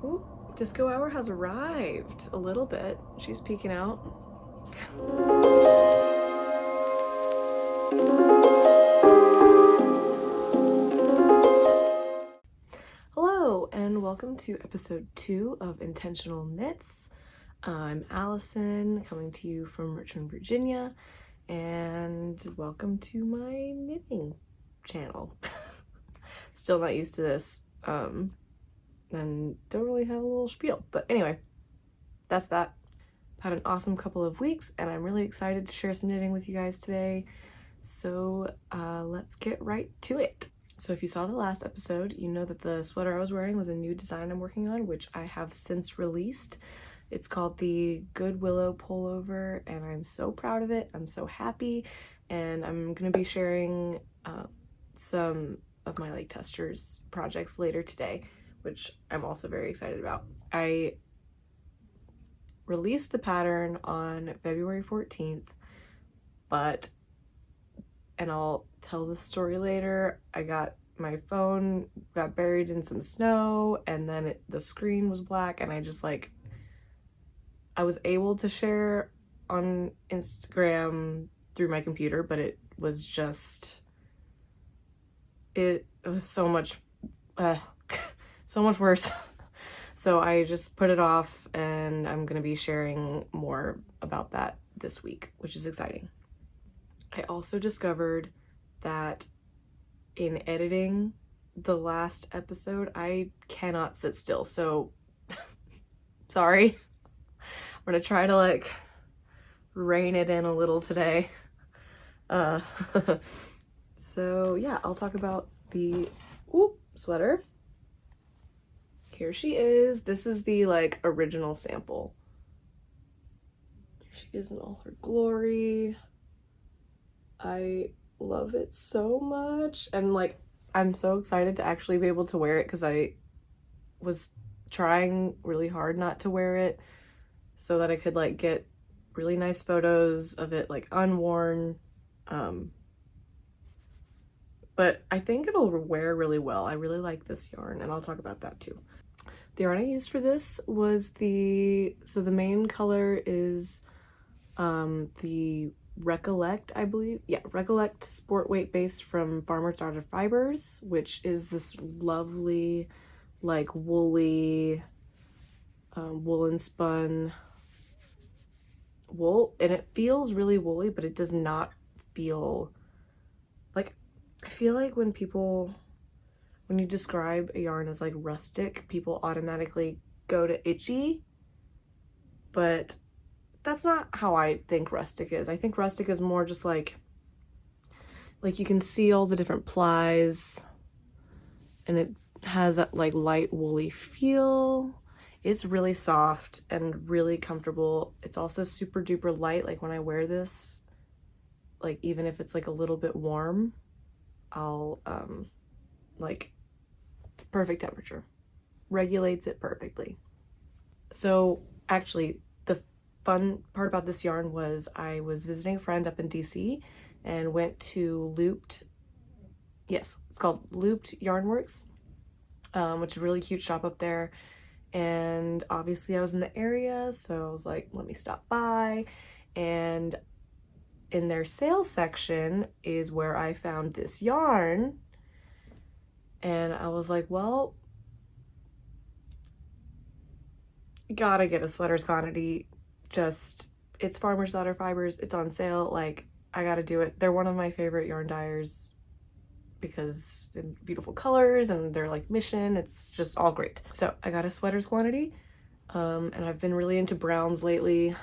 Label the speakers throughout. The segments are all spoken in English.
Speaker 1: Ooh, Disco Hour has arrived a little bit. She's peeking out. Hello, and welcome to episode 2 of Intentional Knits. I'm Allison, coming to you from Richmond, Virginia, and welcome to my knitting channel. Still not used to this, and don't really have a little spiel, but anyway, that's that. Had an awesome couple of weeks, and I'm really excited to share some knitting with you guys today. So let's get right to it. So if you saw the last episode, you know that the sweater I was wearing was a new design I'm working on, which I have since released. It's called the Good Willow Pullover, and I'm so proud of it. I'm so happy, and I'm gonna be sharing some of my like testers projects later today, which I'm also very excited about. I released the pattern on February 14th, and I'll tell the story later. My phone got buried in some snow, and then the screen was black, and I was able to share on Instagram through my computer, but it was so much so much worse. So I just put it off, and I'm gonna be sharing more about that this week, which is exciting. I also discovered that in editing the last episode, I cannot sit still. So sorry. I'm gonna try to rein it in a little today. So yeah, I'll talk about the sweater. Here she is. This is the original sample. Here she is in all her glory. I love it so much, and I'm so excited to actually be able to wear it because I was trying really hard not to wear it so that I could get really nice photos of it unworn, but I think it'll wear really well. I really like this yarn, and I'll talk about that too. The yarn I used for this was the main color is the Recollect, I believe. Yeah, Recollect Sport Weight Base from Farmer's Daughter Fibers, which is this lovely, woolly, woolen spun wool. And it feels really woolly, but it does not feel I feel like when you describe a yarn as rustic, people automatically go to itchy, but that's not how I think rustic is. I think rustic is more just like you can see all the different plies, and it has that light woolly feel. It's really soft and really comfortable. It's also super duper light. When I wear this, even if it's a little bit warm, I'll perfect temperature. Regulates it perfectly. So actually, the fun part about this yarn was I was visiting a friend up in DC and went to Looped. Yes, it's called Looped Yarnworks, which is a really cute shop up there. And obviously I was in the area, so I was like, let me stop by. And in their sales section is where I found this yarn. And I was like, well, gotta get a sweater's quantity. It's Farmer's Daughter Fibers. It's on sale. I gotta do it. They're one of my favorite yarn dyers because they're beautiful colors and they're mission. It's just all great. So I got a sweater's quantity. And I've been really into browns lately,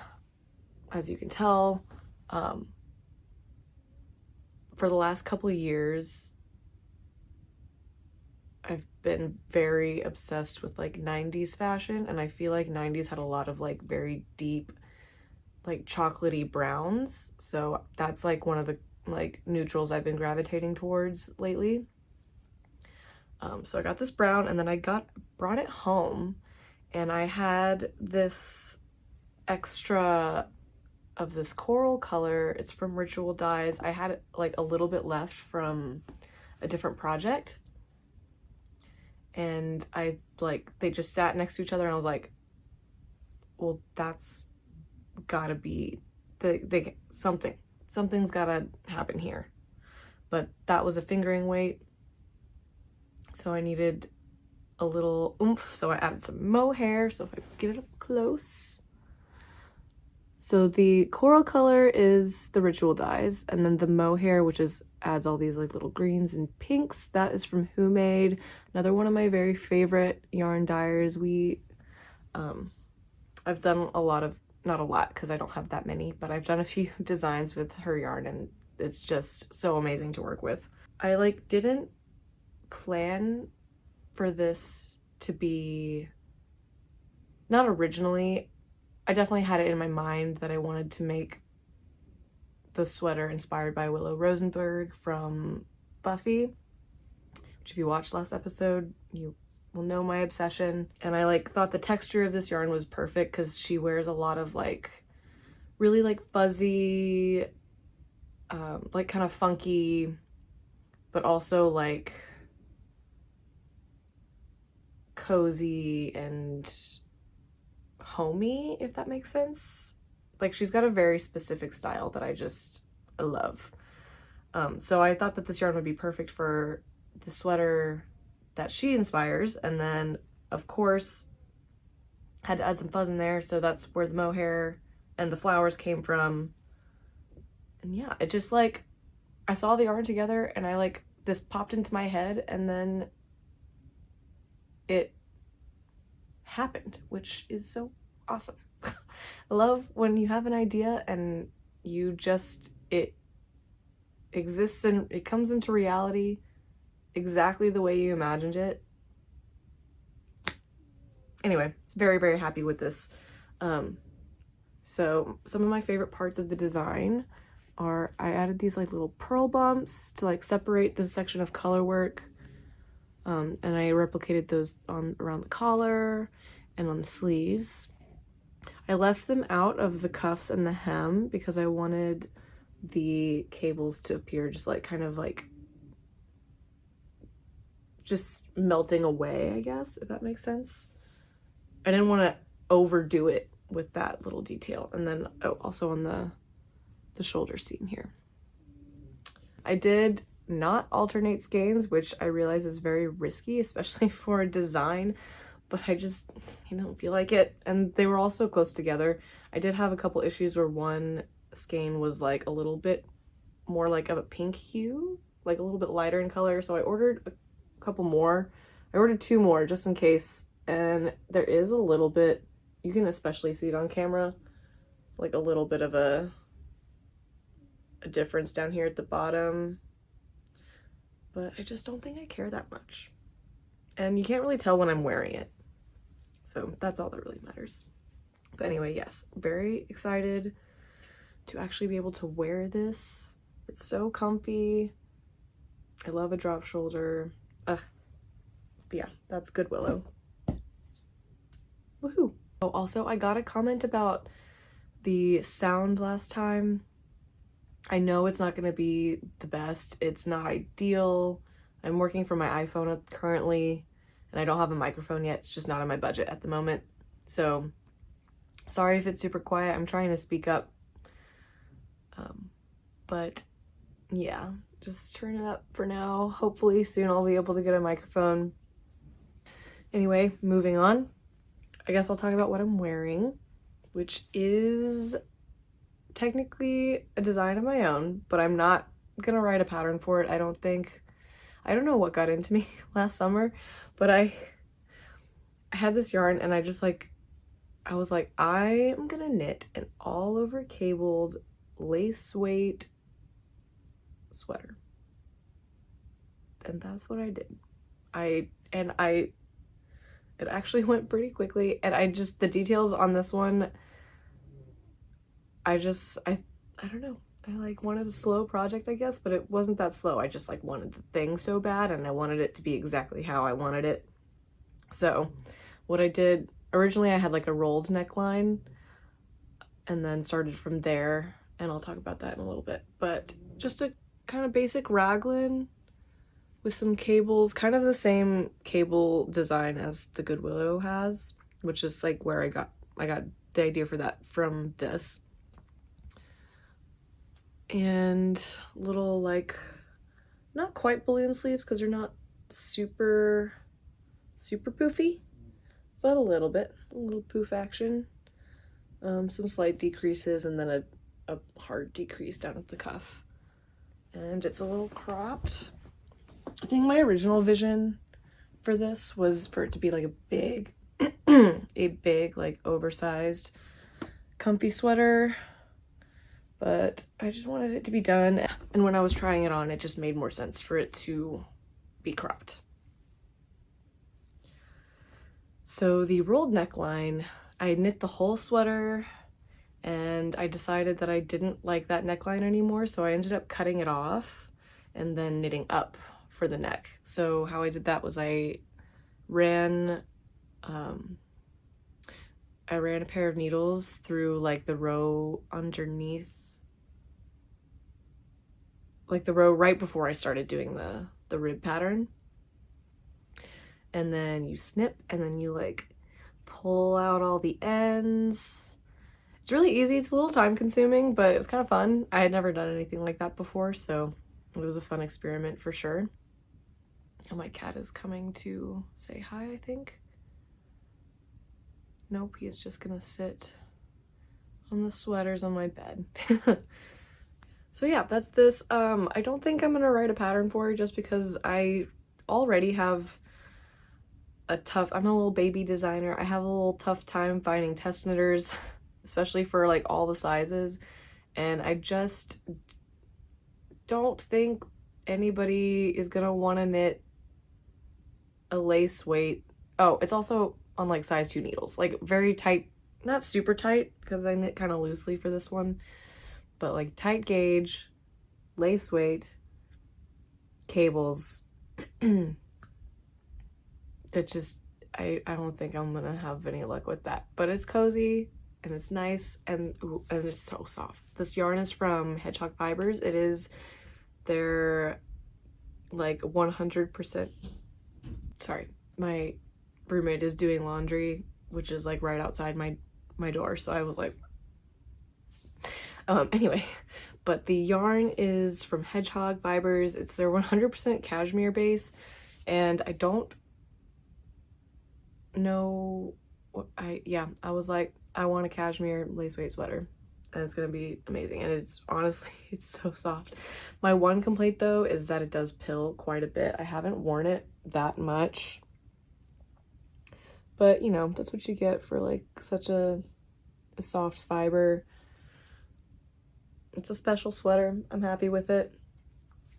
Speaker 1: as you can tell. For the last couple of years, I've been very obsessed with 90s fashion, and I feel 90s had a lot of very deep chocolatey browns, so that's one of the neutrals I've been gravitating towards lately. So I got this brown, and then I brought it home, and I had this extra of this coral color. It's from Ritual Dyes. I had a little bit left from a different project, and they just sat next to each other, and I was like, well, that's gotta be something's gotta happen here. But that was a fingering weight, so I needed a little oomph, so I added some mohair. So if I get it up close, so the coral color is the Ritual dyes, and then the mohair, which adds all these like little greens and pinks, that is from Who Made, another one of my very favorite yarn dyers. I've done a lot of, not a lot because I don't have that many, but I've done a few designs with her yarn, and it's just so amazing to work with. I didn't plan for this to be, not originally, I definitely had it in my mind that I wanted to make the sweater inspired by Willow Rosenberg from Buffy, which if you watched last episode, you will know my obsession. And I thought the texture of this yarn was perfect because she wears a lot of really fuzzy, kind of funky, but also cozy and homey, if that makes sense. She's got a very specific style that I love. So I thought that this yarn would be perfect for the sweater that she inspires, and then of course had to add some fuzz in there, so that's where the mohair and the flowers came from. And yeah, it just I saw the yarn together, and I this popped into my head, and then it happened, which is so awesome. I love when you have an idea and it exists and it comes into reality exactly the way you imagined it. Anyway, it's very, very happy with this. So some of my favorite parts of the design are I added these little pearl bumps to separate the section of color work. And I replicated those around the collar and on the sleeves. I left them out of the cuffs and the hem because I wanted the cables to appear just just melting away, I guess, if that makes sense. I didn't want to overdo it with that little detail. And then also on the shoulder seam here, I did not alternate skeins, which I realize is very risky, especially for a design, but I don't feel like it. And they were all so close together. I did have a couple issues where one skein was a little bit more of a pink hue, a little bit lighter in color, so I ordered a couple more. I ordered 2 more just in case, and there is a little bit, you can especially see it on camera, a little bit of a difference down here at the bottom, but I just don't think I care that much. And you can't really tell when I'm wearing it, so that's all that really matters. But anyway, yes, very excited to actually be able to wear this. It's so comfy. I love a drop shoulder. But yeah, that's good Willow. Woohoo! Oh, also, I got a comment about the sound last time. I know it's not going to be the best. It's not ideal. I'm working from my iPhone currently, and I don't have a microphone yet. It's just not on my budget at the moment. So, sorry if it's super quiet. I'm trying to speak up. But yeah, just turn it up for now. Hopefully soon I'll be able to get a microphone. Anyway, moving on. I guess I'll talk about what I'm wearing, which is technically a design of my own, but I'm not gonna write a pattern for it, I don't think. I don't know what got into me last summer, but I had this yarn, and I was like, I am gonna knit an all over cabled lace weight sweater. And that's what I did. It actually went pretty quickly, and the details on this one, I don't know. I wanted a slow project, I guess, but it wasn't that slow. I just wanted the thing so bad, and I wanted it to be exactly how I wanted it. So what I did, originally I had a rolled neckline, and then started from there, and I'll talk about that in a little bit. But just a kind of basic raglan with some cables, kind of the same cable design as the Good Willow has, which is like where I got the idea for that from this. And little, like, not quite balloon sleeves because they're not super poofy, but a little poof action. Some slight decreases and then a hard decrease down at the cuff. And it's a little cropped. I think my original vision for this was for it to be like a big, like, oversized comfy sweater, but I just wanted it to be done, and when I was trying it on, it just made more sense for it to be cropped. So the rolled neckline, I knit the whole sweater, and I decided that I didn't like that neckline anymore, so I ended up cutting it off and then knitting up for the neck. So how I did that was I ran a pair of needles through like the row underneath, like the row right before I started doing the rib pattern. And then you snip and then you like pull out all the ends. It's really easy. It's a little time consuming, but it was kind of fun. I had never done anything like that before, so it was a fun experiment for sure. And my cat is coming to say hi, I think. Nope, he's just gonna sit on the sweaters on my bed. So yeah, that's this. I don't think I'm gonna write a pattern for it just because I already have I'm a little baby designer. I have a little tough time finding test knitters, especially for like all the sizes. And I just don't think anybody is gonna wanna knit a lace weight. Oh, it's also on like size 2 needles, like very tight, not super tight because I knit kind of loosely for this one, but like tight gauge, lace weight, cables. That just, I don't think I'm gonna have any luck with that, but it's cozy and it's nice and it's so soft. This yarn is from Hedgehog Fibers. It is their like 100%. Sorry, my roommate is doing laundry, which is like right outside my door, so I was like, anyway, but the yarn is from Hedgehog Fibers. It's their 100% cashmere base, and I don't know what I was like, I want a cashmere lace weight sweater, and it's gonna be amazing. And it's honestly, it's so soft. My one complaint though is that it does pill quite a bit. I haven't worn it that much, but you know, that's what you get for like such a soft fiber. It's a special sweater. I'm happy with it.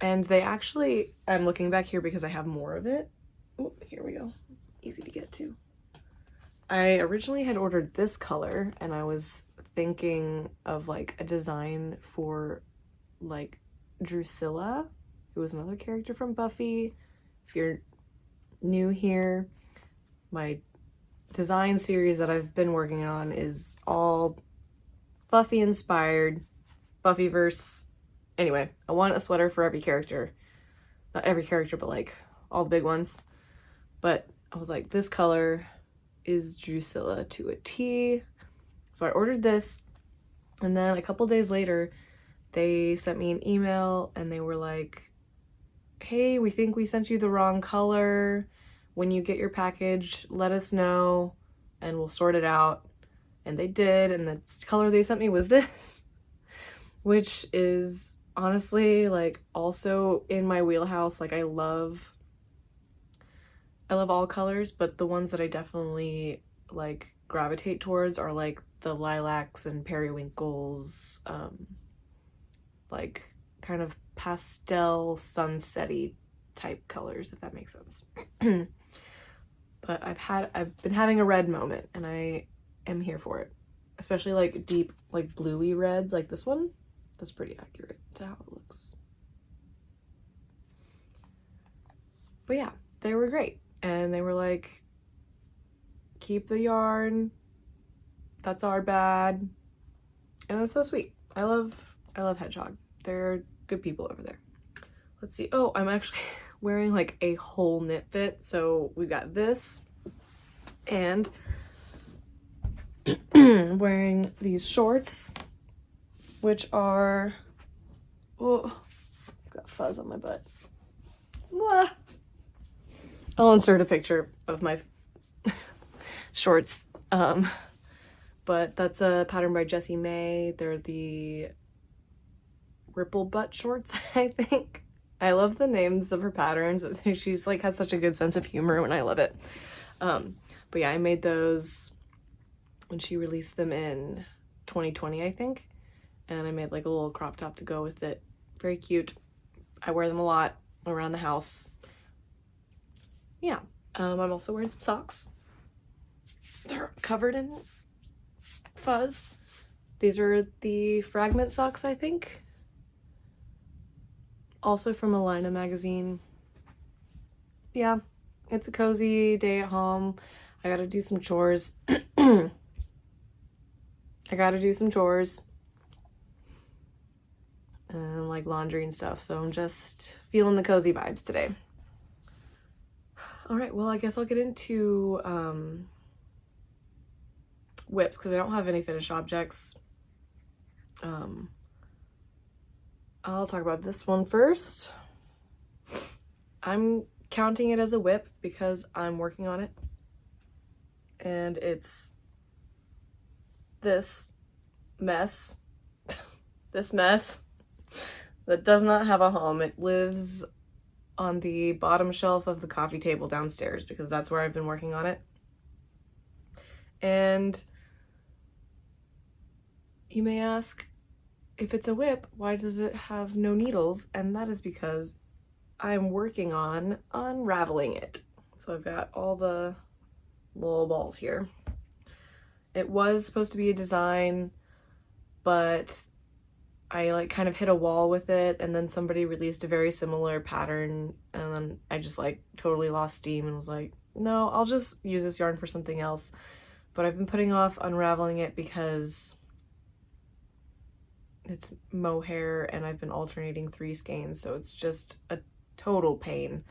Speaker 1: And they actually, I'm looking back here because I have more of it. Oh, here we go. Easy to get to. I originally had ordered this color and I was thinking of like a design for like Drusilla, who was another character from Buffy. If you're new here, my design series that I've been working on is all Buffy inspired, Buffyverse. Anyway, I want a sweater for every character. Not every character, but like all the big ones. But I was like, this color is Drusilla to a T. So I ordered this, and then a couple days later, they sent me an email and they were like, hey, we think we sent you the wrong color. When you get your package, let us know and we'll sort it out. And they did, and the color they sent me was this, which is honestly like also in my wheelhouse. Like I love all colors, but the ones that I definitely like gravitate towards are like the lilacs and periwinkles, like kind of pastel sunset-y type colors, if that makes sense. But I've been having a red moment and I am here for it, especially like deep like bluey reds like this one. That's pretty accurate to how it looks. But yeah, they were great. And they were like, keep the yarn, that's our bad. And it was so sweet. I love Hedgehog. They're good people over there. Let's see. Oh, I'm actually, wearing like a whole knit fit. So we got this and wearing these shorts, which are, oh, got fuzz on my butt. Blah. I'll insert a picture of my shorts. But that's a pattern by Jessie May. They're the Ripple Butt shorts, I think. I love the names of her patterns. She's like has such a good sense of humor and I love it. But yeah, I made those when she released them in 2020, I think. And I made like a little crop top to go with it. Very cute. I wear them a lot around the house. Yeah. I'm also wearing some socks. They're covered in fuzz. These are the Fragment socks, I think. Also from Alina magazine. Yeah, it's a cozy day at home. I gotta do some chores. I gotta do some chores. And like laundry and stuff. So I'm just feeling the cozy vibes today. All right, well, I guess I'll get into whips because I don't have any finished objects. I'll talk about this one first. I'm counting it as a whip because I'm working on it. And it's this mess. This mess that does not have a home. It lives on the bottom shelf of the coffee table downstairs because that's where I've been working on it. And you may ask, if it's a whip, why does it have no needles? And that is because I'm working on unraveling it. So I've got all the little balls here. It was supposed to be a design, but I like kind of hit a wall with it, and then somebody released a very similar pattern, and then I just like totally lost steam and was like, no, I'll just use this yarn for something else. But I've been putting off unraveling it because it's mohair and I've been alternating 3 skeins, so it's just a total pain.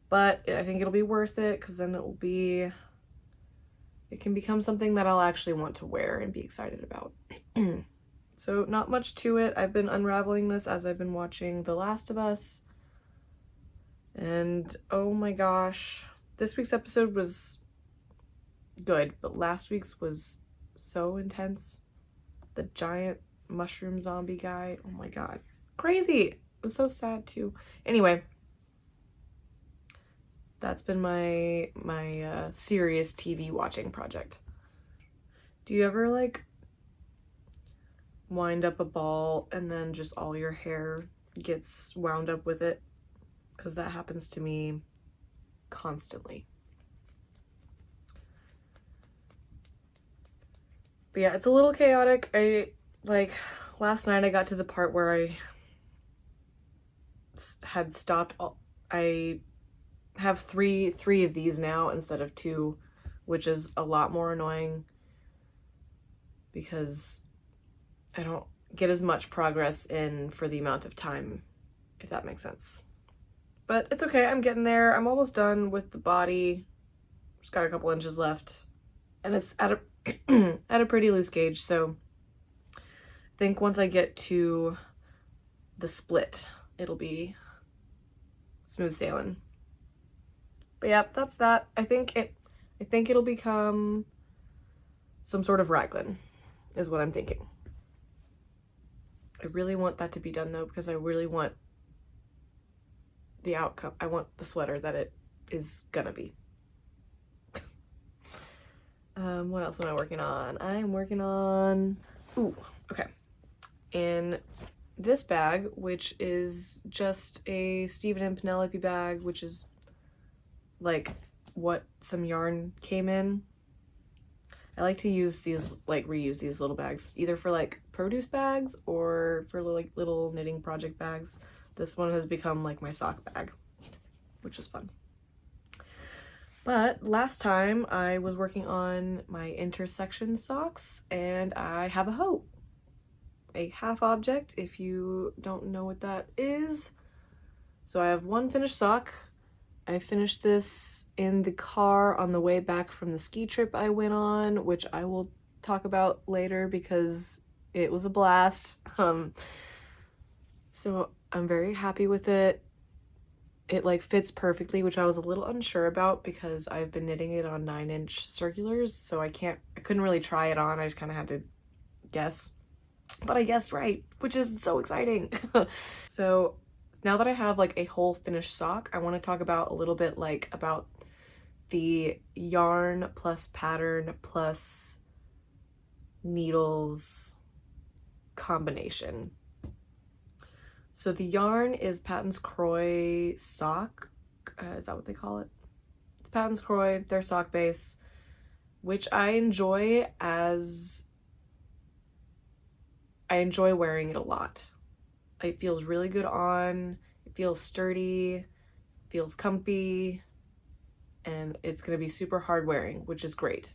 Speaker 1: But I think it'll be worth it because then it can become something that I'll actually want to wear and be excited about. So not much to it. I've been unraveling this as I've been watching The Last of Us. And oh my gosh, this week's episode was good, but last week's was so intense. The giant mushroom zombie guy, oh my god, crazy. It was so sad too. Anyway, that's been my serious TV watching project. Do you ever like wind up a ball and then just all your hair gets wound up with it? Because that happens to me constantly. But yeah, it's a little chaotic. Last night I got to the part where I had stopped. I have three of these now instead of 2, which is a lot more annoying because I don't get as much progress in for the amount of time, if that makes sense. But it's okay, I'm getting there. I'm almost done with the body. Just got a couple inches left. And it's at a at a pretty loose gauge, so I think once I get to the split, it'll be smooth sailing. But yeah, that's that. I think it'll become some sort of raglan, is what I'm thinking. I really want that to be done though, because I really want the outcome. I want the sweater that it is gonna be. What else am I working on? I'm working on, okay. In this bag, which is just a Stephen and Penelope bag, which is like what some yarn came in. I like to use these, like reuse these little bags, either for like produce bags or for little knitting project bags. This one has become like my sock bag, which is fun. But last time I was working on my intersection socks and I have a hoe. A half object, if you don't know what that is. So I have one finished sock. I finished this in the car on the way back from the ski trip I went on, which I will talk about later because it was a blast. So I'm very happy with it. It like fits perfectly, which I was a little unsure about because I've been knitting it on 9-inch circulars, so I couldn't really try it on. I just kind of had to guess, but I guessed right, which is so exciting. So now that I have like a whole finished sock, I want to talk about a little bit like about the yarn plus pattern plus needles combination. So the yarn is Patons Kroy sock. Is that what they call it? It's Patons Kroy, their sock base, which I enjoy wearing it a lot. It feels really good on, it feels sturdy, feels comfy, and it's going to be super hard wearing, which is great.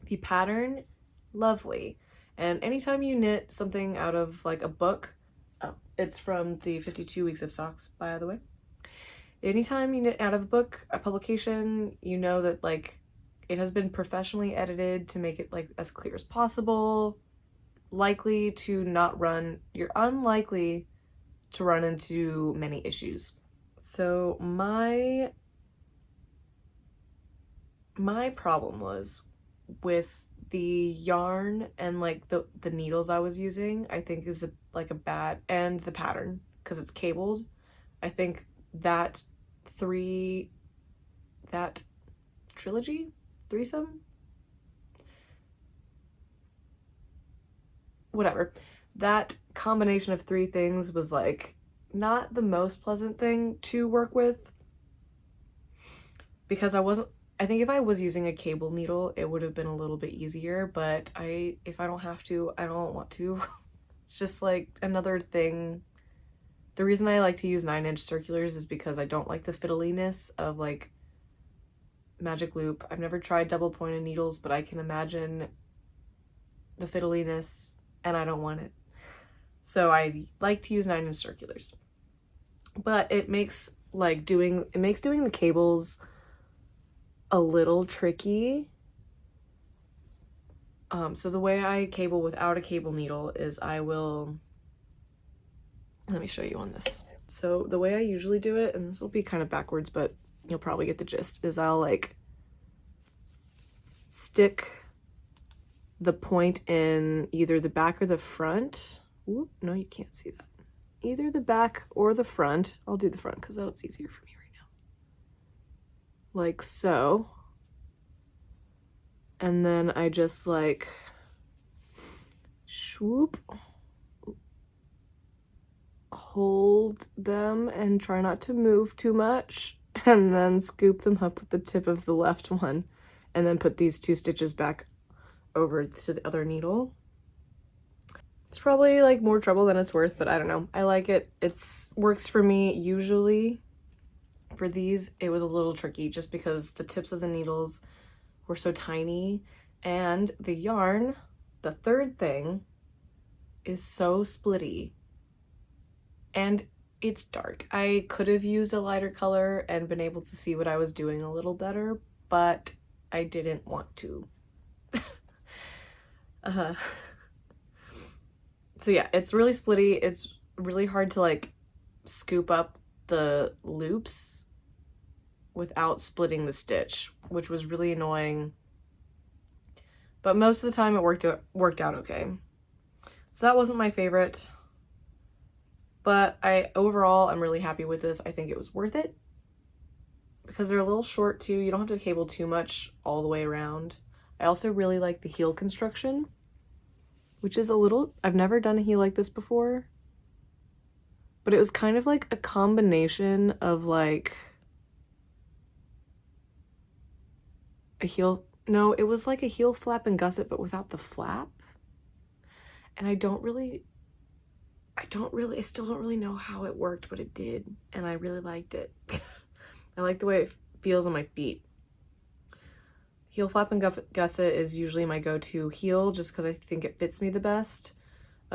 Speaker 1: The pattern, lovely. And anytime you knit something out of like a book, it's from the 52 Weeks of Socks, by the way. Anytime you knit out of a book, a publication, you know that like it has been professionally edited to make it like as clear as possible. You're unlikely to run into many issues. So my problem was with the yarn and like the needles I was using, I think is and the pattern, because it's cabled. I think that threesome, whatever, that combination of three things was like not the most pleasant thing to work with, because I think if I was using a cable needle, it would have been a little bit easier, but if I don't have to, I don't want to. It's just like another thing. The reason I like to use 9-inch circulars is because I don't like the fiddliness of like Magic Loop. I've never tried double pointed needles, but I can imagine the fiddliness and I don't want it. So I like to use 9-inch circulars. But it makes doing the cables a little tricky. So the way I cable without a cable needle is let me show you on this. So the way I usually do it, and this will be kind of backwards, but you'll probably get the gist, is I'll like stick the point in either the back or the front. Whoop, no, you can't see that. Either the back or the front. I'll do the front because that's easier for me right now. Like so. And then I just like swoop, hold them and try not to move too much, and then scoop them up with the tip of the left one, and then put these 2 stitches back over to the other needle. It's probably like more trouble than it's worth, but I don't know. I like it. Works for me usually. For these, it was a little tricky just because the tips of the needles were so tiny, and the yarn, the third thing, is so splitty, and it's dark. I could have used a lighter color and been able to see what I was doing a little better, but I didn't want to. So yeah, it's really splitty. It's really hard to like scoop up the loops without splitting the stitch, which was really annoying. But most of the time it worked out okay. So that wasn't my favorite. But overall, I'm really happy with this. I think it was worth it. Because they're a little short too. You don't have to cable too much all the way around. I also really like the heel construction, which is I've never done a heel like this before. But it was kind of like a combination of like it was like a heel flap and gusset, but without the flap. And I still don't really know how it worked, but it did. And I really liked it. I like the way it feels on my feet. Heel flap and gusset is usually my go-to heel just because I think it fits me the best.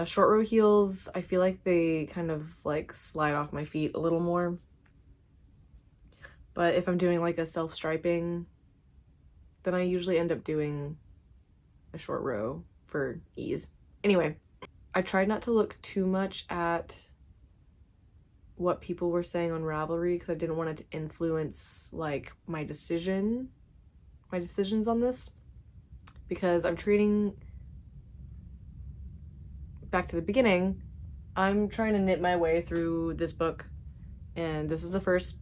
Speaker 1: Short row heels, I feel like they kind of like slide off my feet a little more. But if I'm doing like a self-striping, then I usually end up doing a short row for ease. Anyway, I tried not to look too much at what people were saying on Ravelry because I didn't want it to influence like my decisions on this, because I'm treating, back to the beginning, I'm trying to knit my way through this book, and this is the first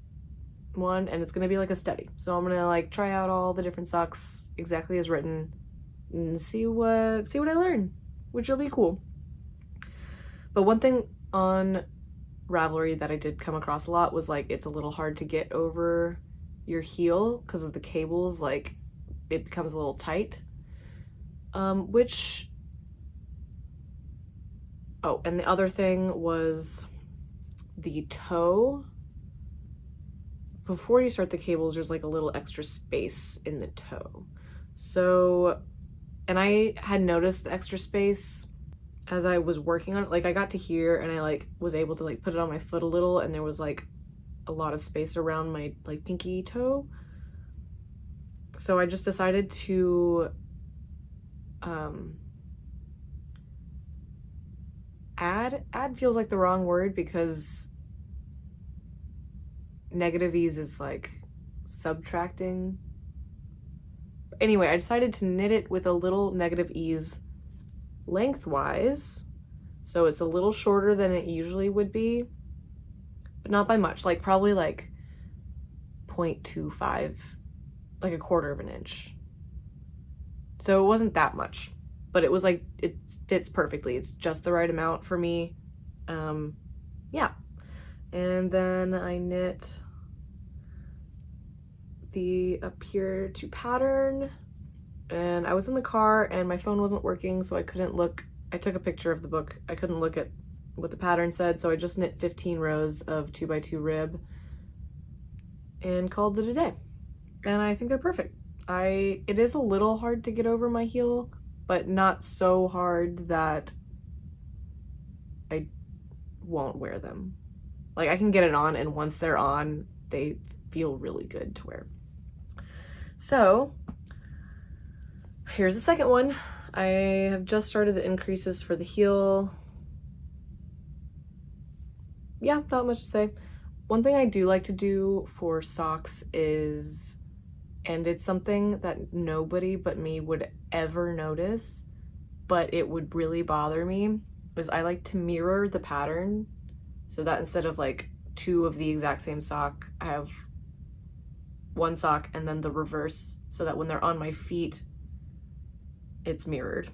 Speaker 1: one, and it's gonna be like a study. So I'm gonna like try out all the different socks exactly as written and see what I learn, which will be cool. But one thing on Ravelry that I did come across a lot was like it's a little hard to get over your heel because of the cables, like it becomes a little tight. Which, oh, and the other thing was the toe. Before you start the cables, there's like a little extra space in the toe. So, and I had noticed the extra space as I was working on it. Like I got to here and I like was able to like put it on my foot a little, and there was like a lot of space around my like pinky toe. So I just decided to add feels like the wrong word because negative ease is like subtracting. Anyway, I decided to knit it with a little negative ease lengthwise, so it's a little shorter than it usually would be, but not by much, like probably like 0.25, like a quarter of an inch. So it wasn't that much, but it was like, it fits perfectly. It's just the right amount for me. Yeah. And then I knit the up here to pattern, and I was in the car and my phone wasn't working, so I couldn't look. I took a picture of the book. I couldn't look at what the pattern said, so I just knit 15 rows of 2x2 rib and called it a day. And I think they're perfect. It is a little hard to get over my heel, but not so hard that I won't wear them. Like I can get it on, and once they're on, they feel really good to wear. So here's the second one. I have just started the increases for the heel. Yeah, not much to say. One thing I do like to do for socks is, and it's something that nobody but me would ever notice, but it would really bother me, is I like to mirror the pattern, so that instead of like two of the exact same sock, I have one sock and then the reverse, so that when they're on my feet, it's mirrored.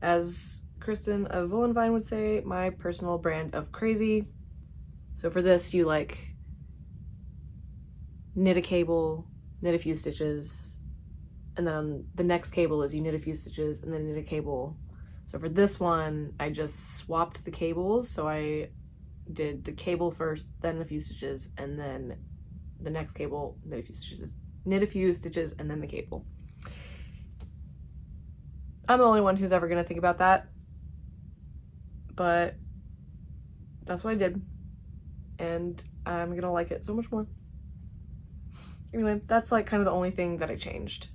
Speaker 1: As Kristen of Vollenvine would say, my personal brand of crazy. So for this, you like knit a cable, knit a few stitches, and then on the next cable is you knit a few stitches and then knit a cable. So for this one, I just swapped the cables. So I did the cable first, then a few stitches, and then the next cable, knit a few stitches, and then the cable. I'm the only one who's ever gonna think about that, but that's what I did, and I'm gonna like it so much more. Anyway, that's like kind of the only thing that I changed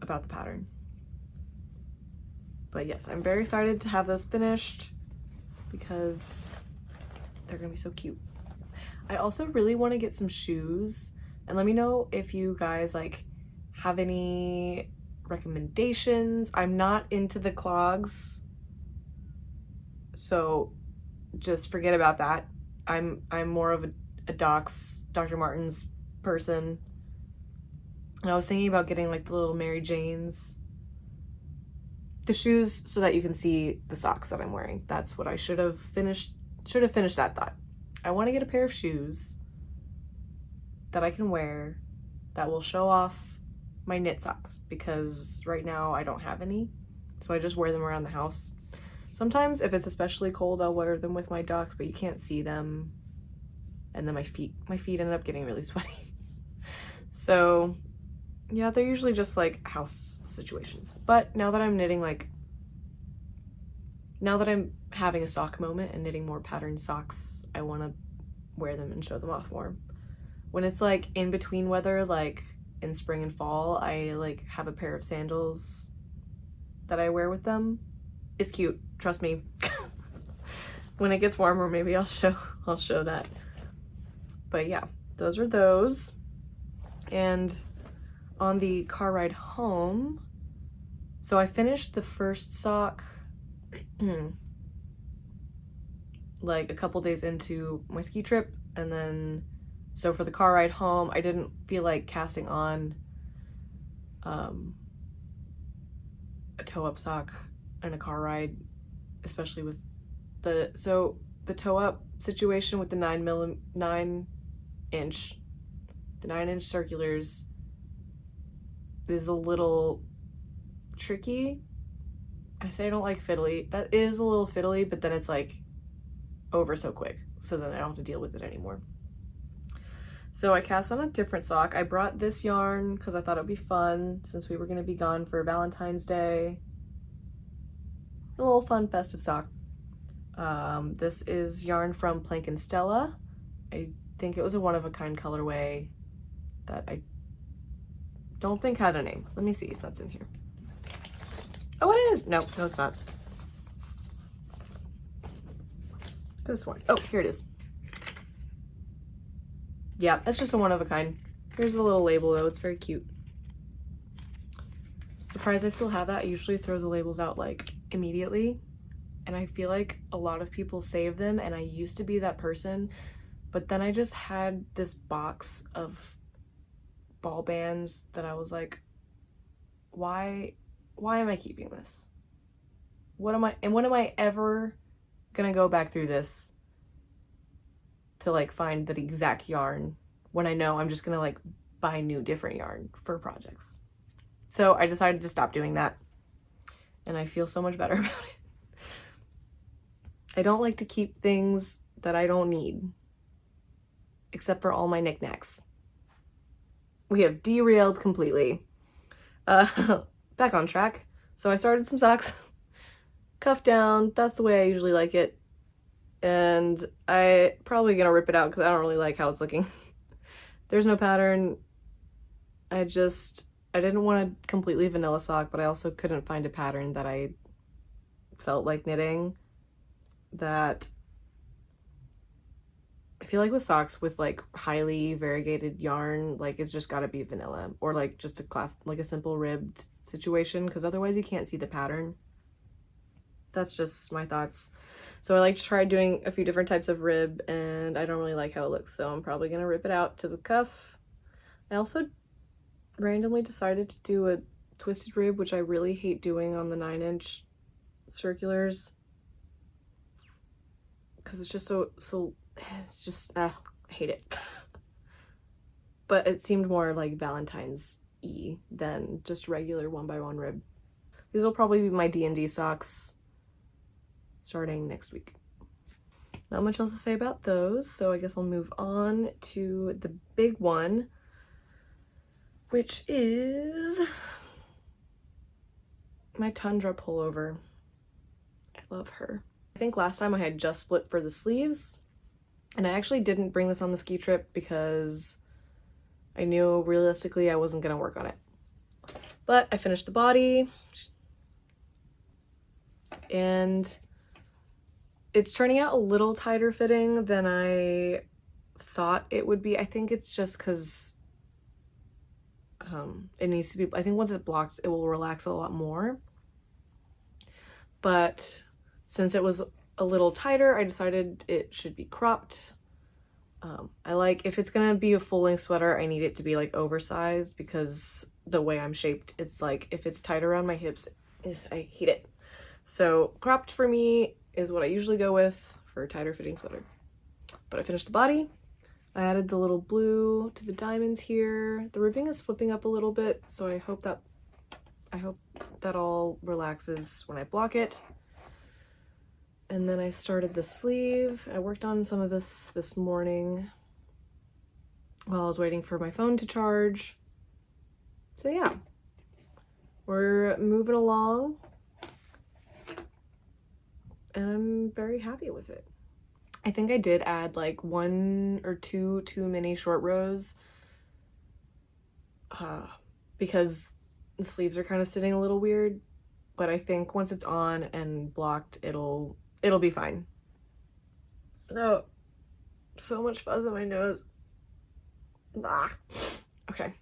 Speaker 1: about the pattern. But yes, I'm very excited to have those finished because they're gonna be so cute. I also really want to get some shoes, and let me know if you guys like have any recommendations. I'm not into the clogs, so just forget about that. I'm more of a Dr. Martens person, and I was thinking about getting like the little Mary Janes. The shoes so that you can see the socks that I'm wearing. That's what I should have finished that thought. I want to get a pair of shoes that I can wear that will show off my knit socks, because right now I don't have any, so I just wear them around the house. Sometimes if it's especially cold, I'll wear them with my docs, but you can't see them, and then my feet ended up getting really sweaty. So yeah, they're usually just like house situations. But now that I'm knitting, like, now that I'm having a sock moment and knitting more patterned socks, I want to wear them and show them off more. When it's like in between weather, like in spring and fall, I like have a pair of sandals that I wear with them. It's cute, trust me. When it gets warmer, maybe I'll show that. But yeah, those are those. And on the car ride home, so I finished the first sock like a couple days into my ski trip, and then so for the car ride home I didn't feel like casting on a toe-up sock and a car ride, especially with the toe-up situation with the 9-inch circulars is a little tricky. I say I don't like fiddly. That is a little fiddly, but then it's like over so quick, so then I don't have to deal with it anymore. So I cast on a different sock. I brought this yarn because I thought it would be fun since we were going to be gone for Valentine's Day. A little fun festive sock. This is yarn from Plank and Stella. I think it was a one-of-a-kind colorway that I don't think had a name. Let me see if that's in here. Oh, it is! No, it's not. Could have sworn. Oh, here it is. Yeah, it's just a one-of-a-kind. Here's the little label, though. It's very cute. Surprised I still have that. I usually throw the labels out, like, immediately. And I feel like a lot of people save them, and I used to be that person. But then I just had this box of ball bands that I was like, why am I keeping this? When am I ever gonna go back through this to like find the exact yarn when I know I'm just gonna like buy new different yarn for projects? So I decided to stop doing that, and I feel so much better about it. I don't like to keep things that I don't need, except for all my knickknacks. We have derailed completely. Back on track. So I started some socks. Cuff down, that's the way I usually like it. And I probably gonna rip it out because I don't really like how it's looking. There's no pattern. I didn't want a completely vanilla sock, but I also couldn't find a pattern that I felt like knitting. That I feel like with socks with like highly variegated yarn, like it's just gotta be vanilla or like just like a simple ribbed situation, because otherwise you can't see the pattern. That's just my thoughts. So I like to try doing a few different types of rib, and I don't really like how it looks, so I'm probably gonna rip it out to the cuff. I also randomly decided to do a twisted rib, which I really hate doing on the 9-inch circulars because it's just so it's just I hate it. But it seemed more like Valentine's-y than just regular 1x1 rib. These will probably be my D&D socks starting next week. Not much else to say about those, so I guess I'll move on to the big one, which is my Tundra pullover. I love her. I think last time I had just split for the sleeves, and I actually didn't bring this on the ski trip because I knew realistically I wasn't gonna work on it. But I finished the body, and it's turning out a little tighter fitting than I thought it would be. I think it's just because it needs to be, I think once it blocks, it will relax a lot more. But since it was a little tighter, I decided it should be cropped. I like, if it's gonna be a full-length sweater, I need it to be like oversized, because the way I'm shaped, it's like if it's tight around my hips, I hate it. So cropped for me is what I usually go with for a tighter fitting sweater. But I finished the body. I added the little blue to the diamonds here. The ribbing is flipping up a little bit, so I hope that all relaxes when I block it. And then I started the sleeve. I worked on some of this morning while I was waiting for my phone to charge. So yeah, we're moving along and I'm very happy with it. I think I did add like 1 or 2 too many short rows because the sleeves are kind of sitting a little weird, but I think once it's on and blocked, it'll be fine. No, so much fuzz on my nose. Ah. Okay.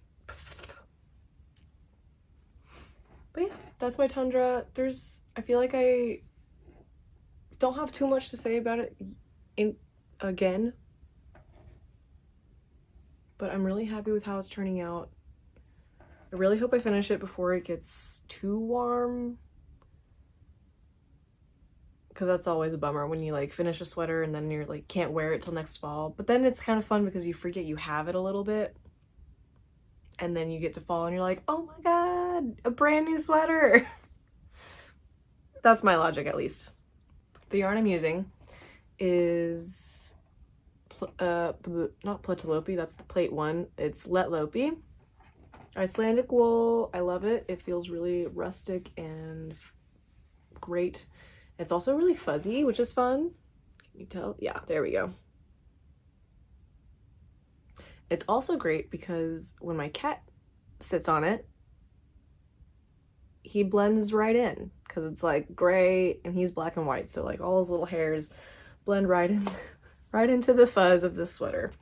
Speaker 1: But yeah, that's my Tundra. I feel like I don't have too much to say about it again, but I'm really happy with how it's turning out. I really hope I finish it before it gets too warm, because that's always a bummer when you like finish a sweater and then you're like can't wear it till next fall. But then it's kind of fun because you forget you have it a little bit, and then you get to fall and you're like, oh my god, a brand new sweater. That's my logic, at least. The yarn I'm using is not Platelopi, that's the plate one. It's Letlopi. Icelandic wool. I love it. It feels really rustic and great. It's also really fuzzy, which is fun. Can you tell? Yeah, there we go. It's also great because when my cat sits on it, he blends right in because it's like gray and he's black and white. So like all his little hairs blend right into the fuzz of this sweater.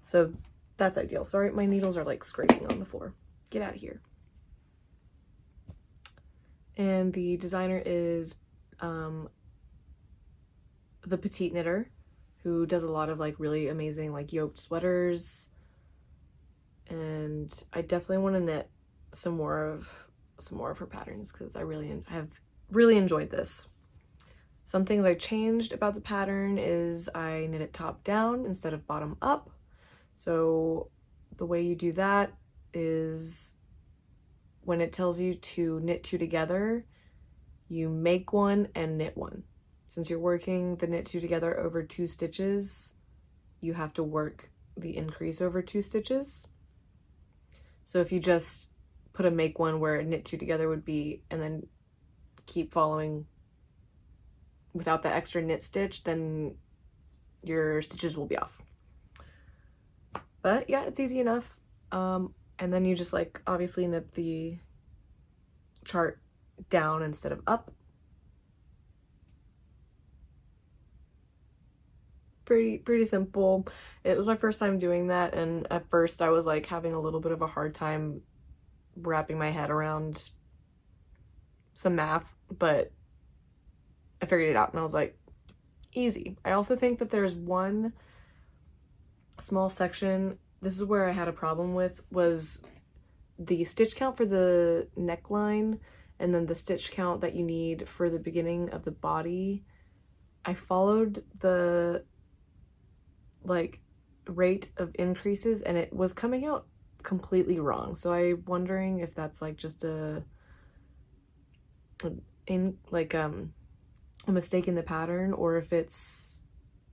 Speaker 1: So that's ideal. Sorry, my needles are like scraping on the floor. Get out of here. And the designer is the Petite Knitter, who does a lot of like really amazing like yoked sweaters. And I definitely want to knit some more of her patterns because I have really enjoyed this. Some things I changed about the pattern is I knit it top down instead of bottom up. So the way you do that is when it tells you to knit 2 together, you make 1 and knit 1. Since you're working the knit 2 together over 2 stitches, you have to work the increase over 2 stitches. So if you just put a make 1 where knit 2 together would be, and then keep following without the extra knit stitch, then your stitches will be off. But yeah, it's easy enough. And then you just like obviously knit the chart down instead of up. Pretty simple. It was my first time doing that, and at first I was like having a little bit of a hard time wrapping my head around some math, but I figured it out and I was like, easy. I also think that there's one small section, this is where I had a problem with, was the stitch count for the neckline and then the stitch count that you need for the beginning of the body. I followed the like rate of increases and it was coming out completely wrong. So I'm wondering if that's like just a mistake in the pattern, or if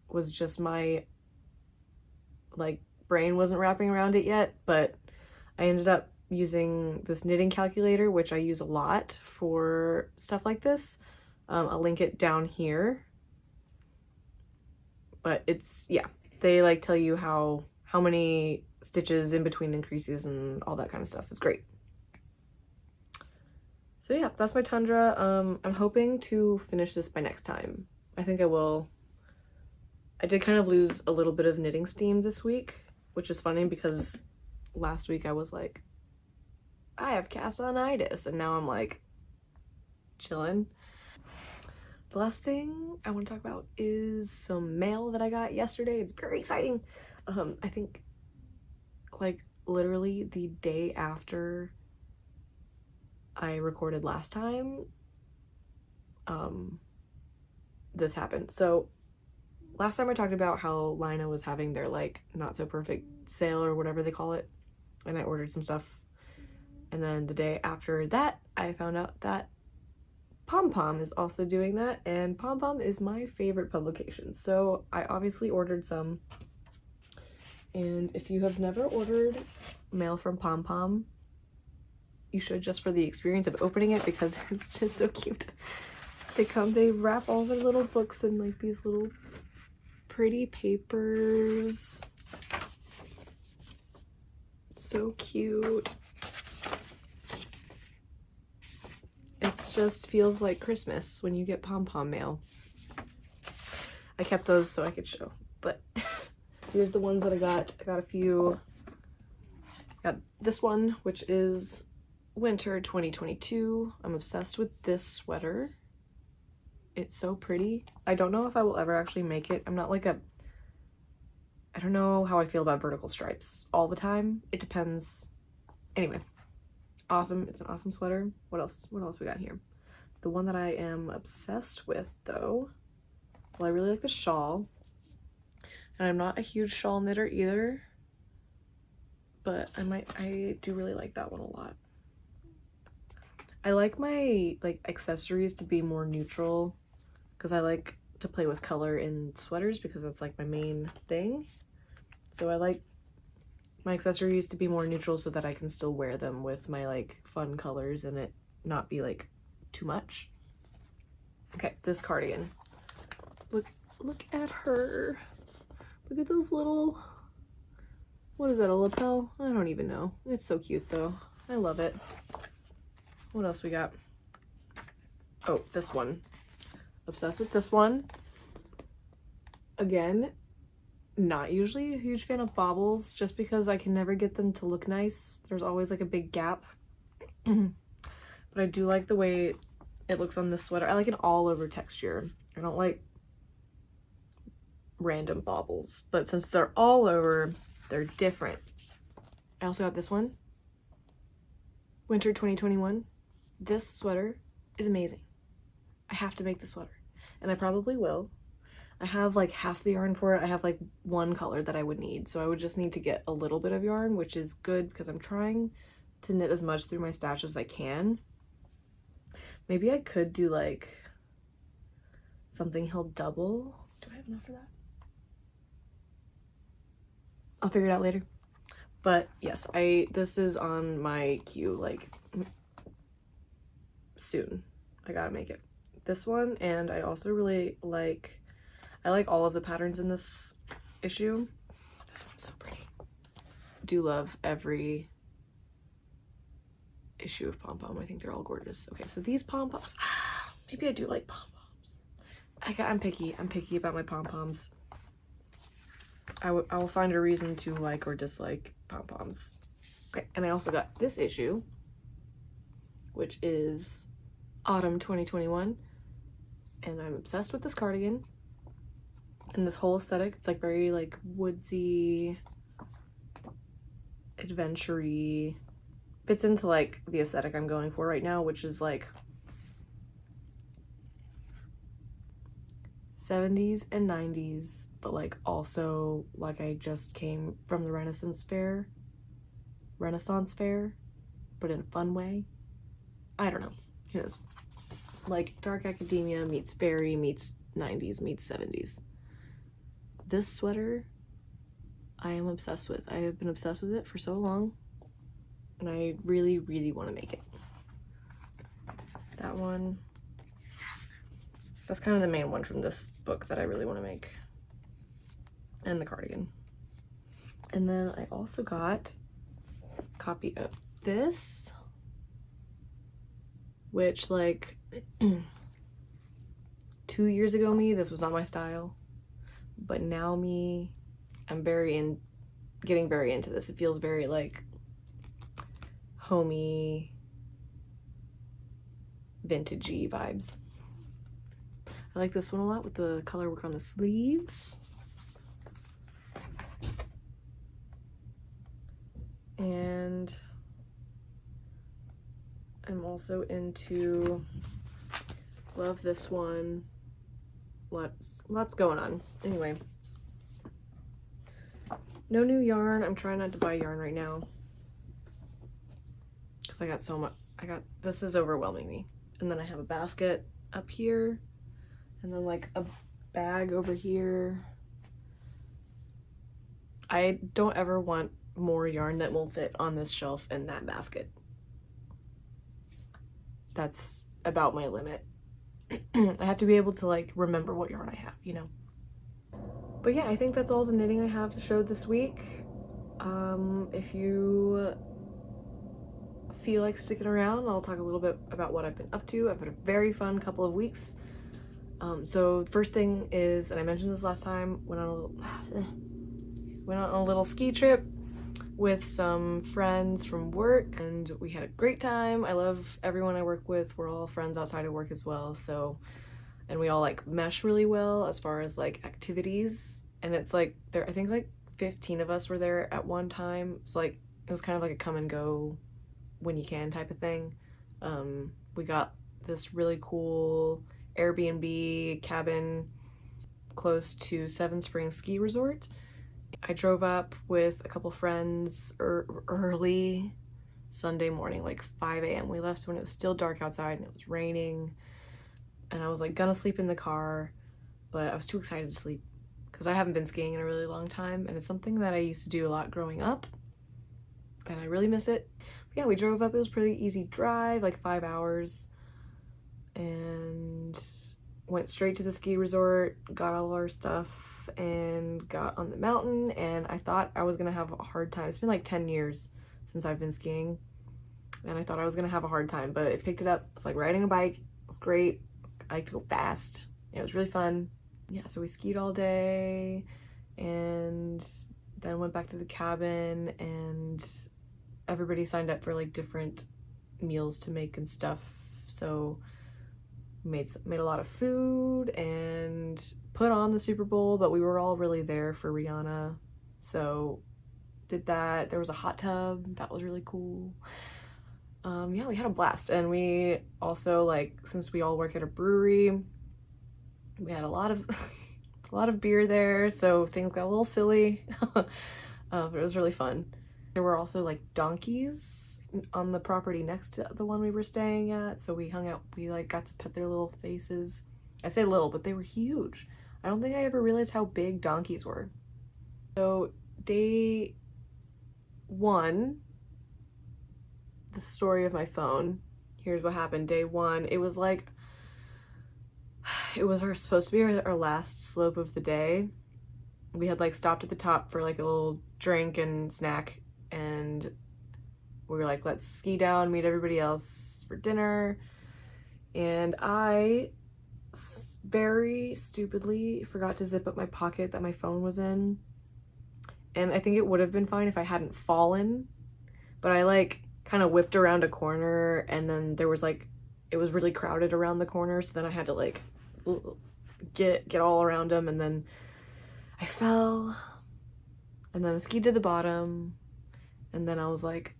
Speaker 1: was just my like brain wasn't wrapping around it yet. But I ended up using this knitting calculator, which I use a lot for stuff like this. I'll link it down here. But it's, yeah, they like tell you how many stitches in between increases and all that kind of stuff. It's great. So yeah, that's my Tundra. I'm hoping to finish this by next time. I think I will. I did kind of lose a little bit of knitting steam this week, which is funny because last week I was like, I have castanitis, and now I'm like chilling. The last thing I want to talk about is some mail that I got yesterday. It's very exciting. I think like literally the day after I recorded last time, this happened. So last time I talked about how Lina was having their like not so perfect sale or whatever they call it, and I ordered some stuff. And then the day after that, I found out that Pom Pom is also doing that, and Pom Pom is my favorite publication. So I obviously ordered some. And if you have never ordered mail from Pom Pom, you should just for the experience of opening it because it's just so cute. They wrap all their little books in like these little pretty papers. So cute. It just feels like Christmas when you get pom-pom mail. I kept those so I could show, but here's the ones that I got. I got a few. I got this one, which is winter 2022. I'm obsessed with this sweater. It's so pretty. I don't know if I will ever actually make it. I'm not like a, I don't know how I feel about vertical stripes all the time. It depends. Anyway, awesome. It's an awesome sweater. What else we got here? The one that I am obsessed with though, well, I really like the shawl, and I'm not a huge shawl knitter either, but I do really like that one a lot. I like my like accessories to be more neutral because I like to play with color in sweaters because it's like my main thing. So I like my accessories to be more neutral so that I can still wear them with my like fun colors and it not be like too much. Okay, this cardigan. Look at her. Look at those little, what is that, a lapel? I don't even know. It's so cute though. I love it. What else we got? Oh, this one. Obsessed with this one. Again, not usually a huge fan of baubles just because I can never get them to look nice. There's always like a big gap. But I do like the way it looks on this sweater. I like an all over texture. I don't like random baubles, but since they're all over, they're different. I also got this one. Winter 2021. This sweater is amazing. I have to make the sweater, and I probably will. I have like half the yarn for it. I have like one color that I would need, so I would just need to get a little bit of yarn, which is good because I'm trying to knit as much through my stash as I can. Maybe I could do like something he'll double. Do I have enough for that? I'll figure it out later. But yes, this is on my queue, like soon. I gotta make it. This one, and I also really like, I like all of the patterns in this issue. This one's so pretty. Do love every issue of Pom Pom. I think they're all gorgeous. Okay, so these pom poms. Maybe I do like pom poms. I'm picky. I'm picky about my pom poms. I will find a reason to like or dislike pom poms. Okay, and I also got this issue, which is autumn 2021, and I'm obsessed with this cardigan and this whole aesthetic. It's like very like woodsy, adventure-y. Fits into like the aesthetic I'm going for right now, which is like 70s and 90s, but like also like I just came from the Renaissance fair, but in a fun way. I don't know, who knows? Like dark academia meets fairy meets 90s meets 70s. This sweater I am obsessed with. I have been obsessed with it for so long, and I really, really want to make it. That one, that's kind of the main one from this book that I really want to make. And the cardigan. And then I also got a copy of this, which like 2 years ago me, this was not my style. But now me, I'm getting very into this. It feels very like homey, vintagey vibes. I like this one a lot with the color work on the sleeves. And I'm also into, love this one. Lots going on. Anyway, no new yarn. I'm trying not to buy yarn right now because I got so much. This is overwhelming me. And then I have a basket up here, and then like a bag over here. I don't ever want more yarn that won't fit on this shelf and that basket. that's about my limit. I have to be able to like remember what yarn I have, you know. But yeah, I think that's all the knitting I have to show this week. If you feel like sticking around, I'll talk a little bit about what I've been up to. I've had a very fun couple of weeks. So the first thing is, and I mentioned this last time, went on a little ski trip with some friends from work, and we had a great time. I love everyone I work with. We're all friends outside of work as well, so, and we all like mesh really well as far as like activities. And it's like I think like 15 of us were there at one time, so like it was kind of like a come and go when you can type of thing. We got this really cool Airbnb cabin close to Seven Springs Ski Resort. I drove up with a couple friends early Sunday morning, like 5 a.m. We left when it was still dark outside and it was raining, and I was like gonna sleep in the car, but I was too excited to sleep because I haven't been skiing in a really long time, and it's something that I used to do a lot growing up, and I really miss it. But yeah, we drove up. It was a pretty easy drive, like 5 hours, and went straight to the ski resort, got all of our stuff, and got on the mountain. And I thought I was gonna have a hard time. It's been like 10 years since I've been skiing, and I thought I was gonna have a hard time, but it picked it up. It's like riding a bike. It was great. I like to go fast. It was really fun. Yeah, so we skied all day and then went back to the cabin, and everybody signed up for like different meals to make and stuff. So made a lot of food and put on the Super Bowl, but we were all really there for Rihanna, so did that. There was a hot tub. That was really cool. Yeah, we had a blast. And we also, like, since we all work at a brewery, we had a lot of beer there, so things got a little silly. But it was really fun. There were also like donkeys on the property next to the one we were staying at, so we hung out. We like got to pet their little faces. I say little, but they were huge. I don't think I ever realized how big donkeys were. So day one, the story of my phone. Here's what happened. Day one, it was supposed to be our last slope of the day. We had like stopped at the top for like a little drink and snack, and we were like, let's ski down, meet everybody else for dinner. And I very stupidly forgot to zip up my pocket that my phone was in. And I think it would have been fine if I hadn't fallen, but I like kind of whipped around a corner, and then there was like, it was really crowded around the corner, so then I had to like get all around them, and then I fell, and then I skied to the bottom, and then I was like,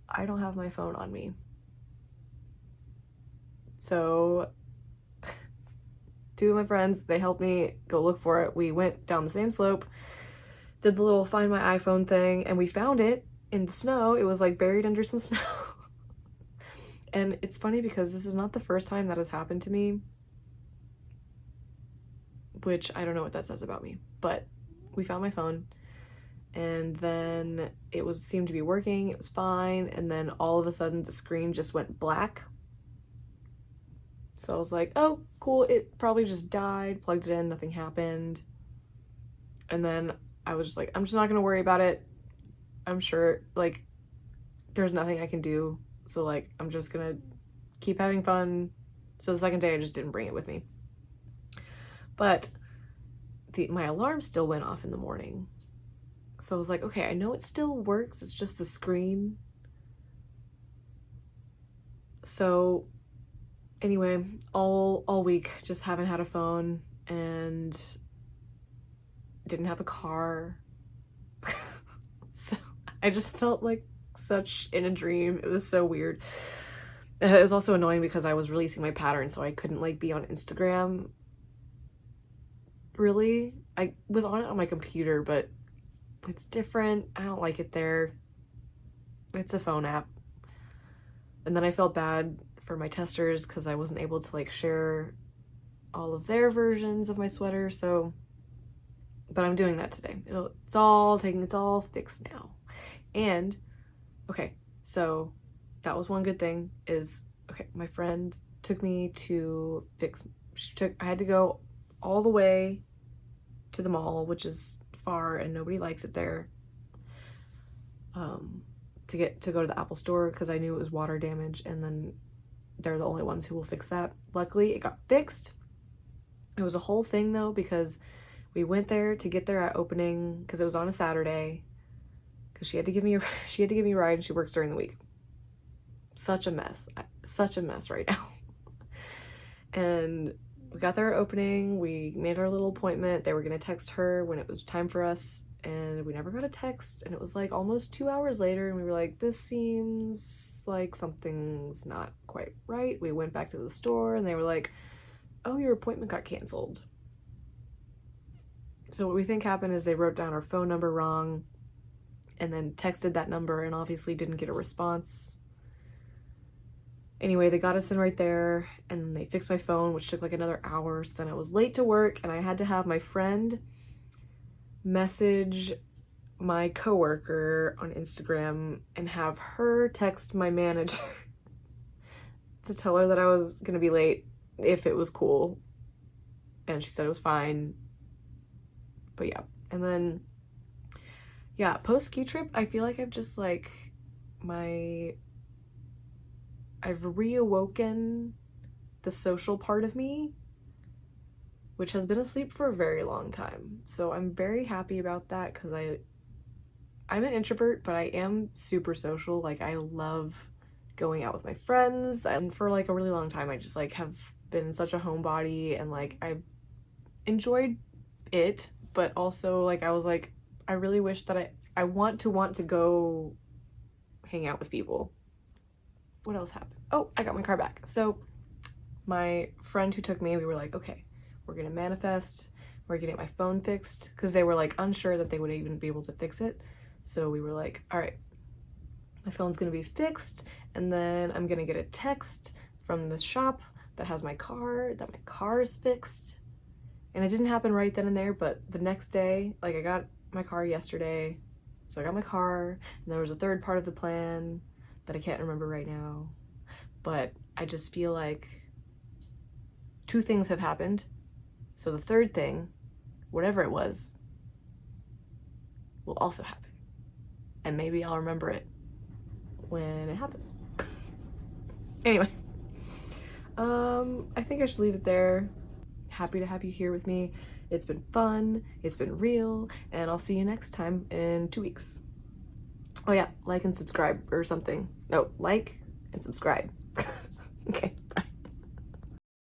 Speaker 1: I don't have my phone on me. So two of my friends, they helped me go look for it. We went down the same slope, did the little find my iPhone thing, and we found it in the snow. It was like buried under some snow. And it's funny because this is not the first time that has happened to me, which I don't know what that says about me, but we found my phone, and then it seemed to be working. It was fine. And then all of a sudden the screen just went black. So I was like, oh, cool. It probably just died. Plugged it in, nothing happened. And then I was just like, I'm just not gonna worry about it. I'm sure like there's nothing I can do. So like, I'm just gonna keep having fun. So the second day I just didn't bring it with me. But my alarm still went off in the morning. So I was like, okay, I know it still works. It's just the screen. So anyway, all week just haven't had a phone and didn't have a car. So I just felt like such in a dream. It was so weird. And it was also annoying because I was releasing my pattern, so I couldn't like be on Instagram. Really, I was on it on my computer, but it's different. I don't like it there. It's a phone app. And then I felt bad for my testers because I wasn't able to like share all of their versions of my sweater. So, but I'm doing that today. It's all fixed now. And okay, so that was one good thing is, okay, my friend took me to I had to go all the way to the mall, which is far and nobody likes it there, to go to the Apple store because I knew it was water damage, and then they're the only ones who will fix that. Luckily, it got fixed. It was a whole thing though, because we went there to get there at opening because it was on a Saturday, because she had to give me a ride, and she works during the week. Such a mess right now. And we got there at opening, we made our little appointment. They were gonna text her when it was time for us, and we never got a text, and it was like almost 2 hours later, and we were like, this seems like something's not quite right. We went back to the store, and they were like, oh, your appointment got canceled. So what we think happened is they wrote down our phone number wrong and then texted that number and obviously didn't get a response. Anyway, they got us in right there, and they fixed my phone, which took like another hour. So then I was late to work, and I had to have my friend message my coworker on Instagram and have her text my manager to tell her that I was gonna be late if it was cool. And she said it was fine. But yeah. And then, yeah, post ski trip, I feel like I've just like I've reawoken the social part of me, which has been asleep for a very long time. So I'm very happy about that, because I'm an introvert, but I am super social. Like, I love going out with my friends, and for like a really long time I just like have been such a homebody, and like I've enjoyed it, but also like I was like, I really wish that I want to go hang out with people. What else happened? Oh, I got my car back. So my friend who took me, we were like, okay, we're gonna manifest, we're gonna get my phone fixed, because they were like unsure that they would even be able to fix it. So we were like, all right, my phone's gonna be fixed, and then I'm gonna get a text from the shop that has my car, that my car is fixed. And it didn't happen right then and there, but the next day, like, I got my car yesterday, so I got my car, and there was a third part of the plan that I can't remember right now. But I just feel like 2 things have happened. So the third thing, whatever it was, will also happen. And maybe I'll remember it when it happens. Anyway, I think I should leave it there. Happy to have you here with me. It's been fun, it's been real, and I'll see you next time in 2 weeks. Oh yeah, like and subscribe or something. No, like and subscribe. Okay.